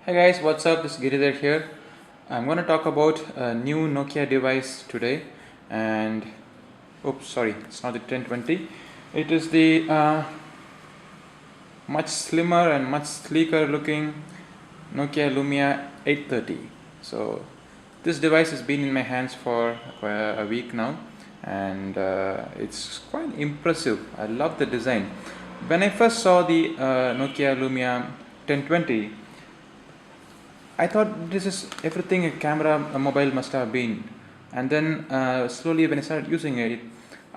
Hey guys, what's up? This is Giridhar here. I'm going to talk about a new Nokia device today, and oops, sorry, it's not the 1020. It is the much slimmer and much sleeker looking Nokia Lumia 830. So this device has been in my hands for a week now, and it's quite impressive. I love the design. When I first saw the Nokia Lumia 1020, I thought this is everything a mobile must have been, and then slowly when I started using it,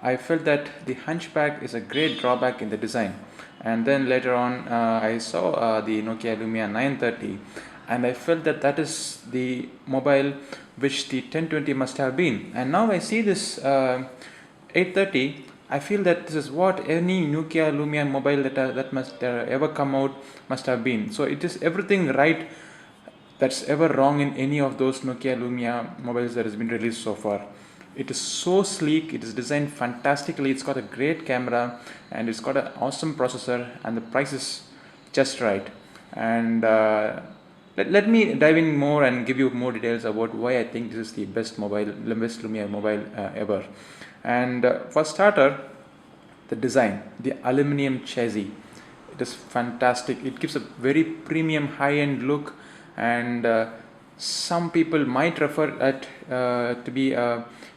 I felt that the hunchback is a great drawback in the design. And then later on, I saw the Nokia Lumia 930, and I felt that that is the mobile which the 1020 must have been. And now I see this 830. I feel that this is what any Nokia Lumia mobile that must ever come out must have been. So it is everything right that's ever wrong in any of those Nokia Lumia mobiles that has been released so far. It is so sleek, it is designed fantastically, it's got a great camera and it's got an awesome processor, and the price is just right. And let me dive in more and give you more details about why I think this is the best Lumia mobile ever. And for starter, the design, the aluminum chassis, it is fantastic. It gives a very premium high-end look, and some people might refer it to be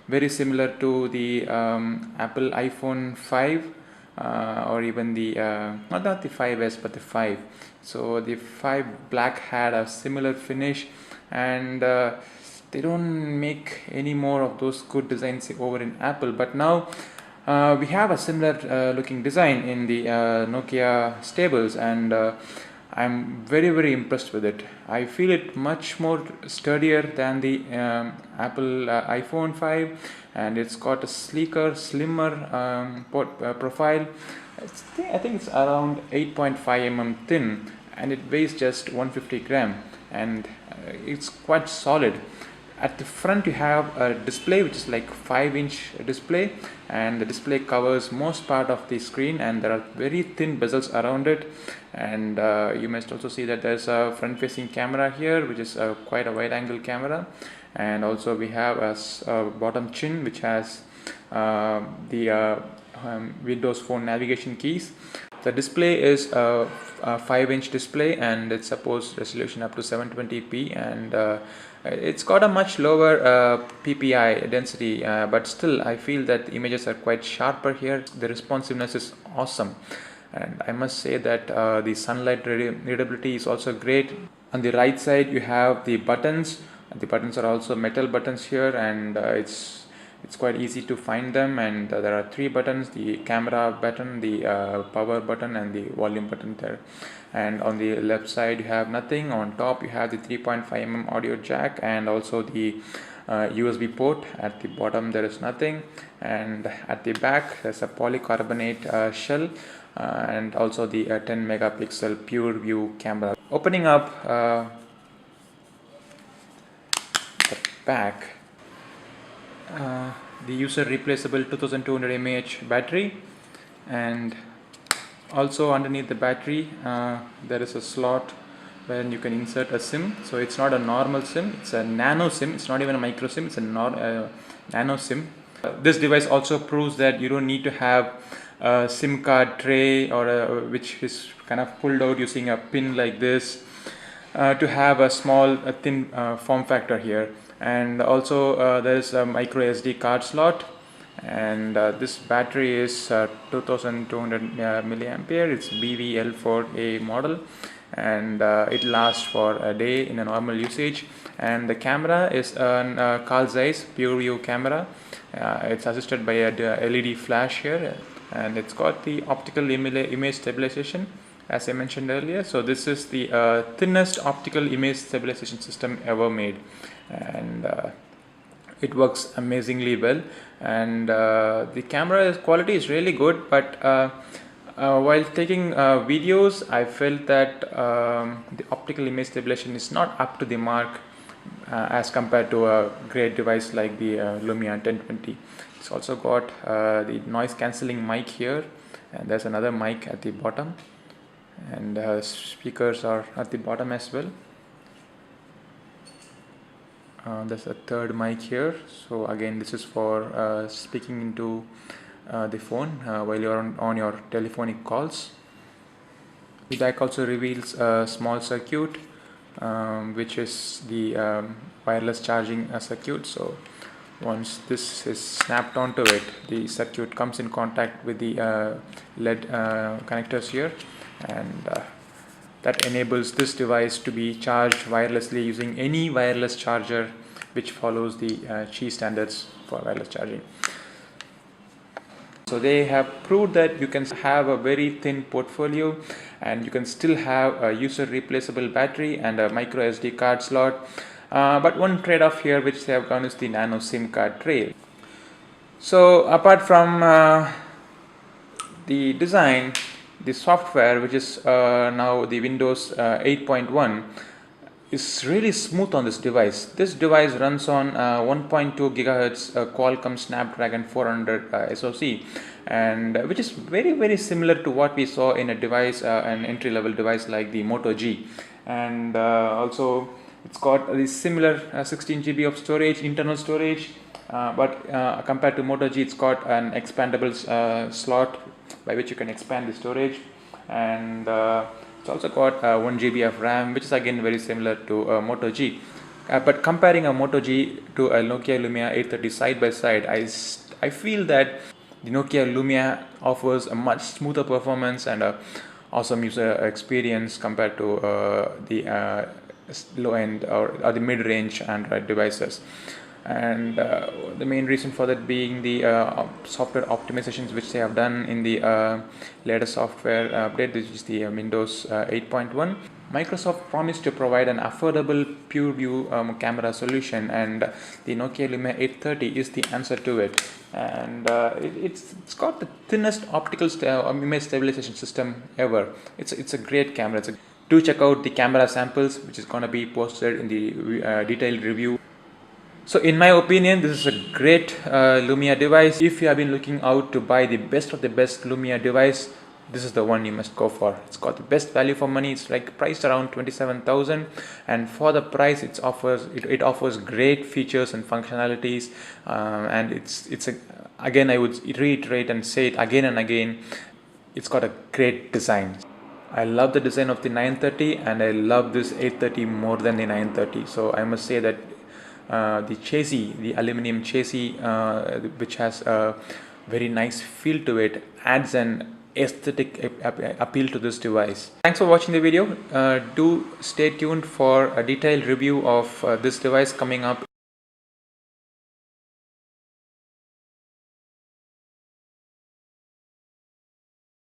very similar to the Apple iPhone 5 or even the not the 5s but the 5. So the 5 Black had a similar finish, and they don't make any more of those good designs over in Apple. But now we have a similar looking design in the Nokia stables, and I'm very impressed with it. I feel it much more sturdier than the Apple iPhone 5, and it's got a sleeker, slimmer profile. I think it's around 8.5 thin, and it weighs just 150 gram, and it's quite solid. At the front you have a display which is like 5-inch display, and the display covers most part of the screen, and there are very thin bezels around it. And you must also see that there's a front facing camera here, which is quite a wide angle camera. And also we have a bottom chin which has the Windows Phone navigation keys. The display is a 5-inch display, and it supports resolution up to 720p, and it's got a much lower PPI density, but still I feel that the images are quite sharper here. The responsiveness is awesome, and I must say that the sunlight readability is also great. On the right side you have the buttons. The buttons are also metal buttons here, and it's quite easy to find them. And there are 3 buttons: the camera button, the power button, and the volume button there. And on the left side you have nothing. On top you have the 3.5 audio jack, and also the USB port. At the bottom there is nothing, and at the back there's a polycarbonate shell, and also the 10 megapixel pure view camera. Opening up the back, the user replaceable 2200 mAh battery, and also underneath the battery there is a slot where you can insert a SIM. So it's not a normal SIM, it's a nano SIM. It's not even a micro SIM, it's a nano SIM. This device also proves that you don't need to have a SIM card tray, or which is kind of pulled out using a pin like this, to have a small thin form factor here. And also there is a micro SD card slot, and this battery is 2200 milliampere. It's BVL4A model, and it lasts for a day in a normal usage. And the camera is a Carl Zeiss pure view camera. It's assisted by a LED flash here, and it's got the optical image stabilization, as I mentioned earlier. So this is the thinnest optical image stabilization system ever made, and it works amazingly well. And the camera quality is really good, but while taking videos I felt that the optical image stabilization is not up to the mark as compared to a great device like the Lumia 1020. It's also got the noise cancelling mic here, and there's another mic at the bottom, and speakers are at the bottom as well. There's a third mic here, so again this is for speaking into the phone while you're on your telephonic calls. The back also reveals a small circuit, which is the wireless charging circuit. So once this is snapped onto it, the circuit comes in contact with the LED connectors here, and that enables this device to be charged wirelessly using any wireless charger which follows the Qi standards for wireless charging. So they have proved that you can have a very thin portfolio and you can still have a user replaceable battery and a micro SD card slot. But one trade-off here which they have done is the nano SIM card tray. So apart from the design, the software, which is now the Windows 8.1, is really smooth on this device. This device runs on 1.2 gigahertz Qualcomm Snapdragon 400 SoC, and which is very similar to what we saw in a device, an entry-level device like the Moto G. And also it's got a similar 16 GB of storage, internal storage, but compared to Moto G, it's got an expandable slot by which you can expand the storage, and it's also got 1 GB of RAM, which is again very similar to Moto G. But comparing a Moto G to a Nokia Lumia 830 side by side, I feel that the Nokia Lumia offers a much smoother performance and a awesome user experience compared to the low end or the mid range Android devices. And the main reason for that being the software optimizations which they have done in the latest software update, which is the Windows 8.1. Microsoft promised to provide an affordable pure view camera solution, and the Nokia Lumia 830 is the answer to it. And it's got the thinnest optical image stabilization system ever. It's a great camera. Do check out the camera samples, which is going to be posted in the detailed review. So in my opinion, this is a great Lumia device. If you have been looking out to buy the best of the best Lumia device, this is the one you must go for. It's got the best value for money. It's like priced around 27,000, and for the price it offers great features and functionalities, and again I would reiterate and say it again and again, it's got a great design. I love the design of the 930 and I love this 830 more than the 930. So I must say that the chassis, the aluminum chassis, which has a very nice feel to it, adds an aesthetic appeal to this device. Thanks for watching the video. Do stay tuned for a detailed review of this device coming up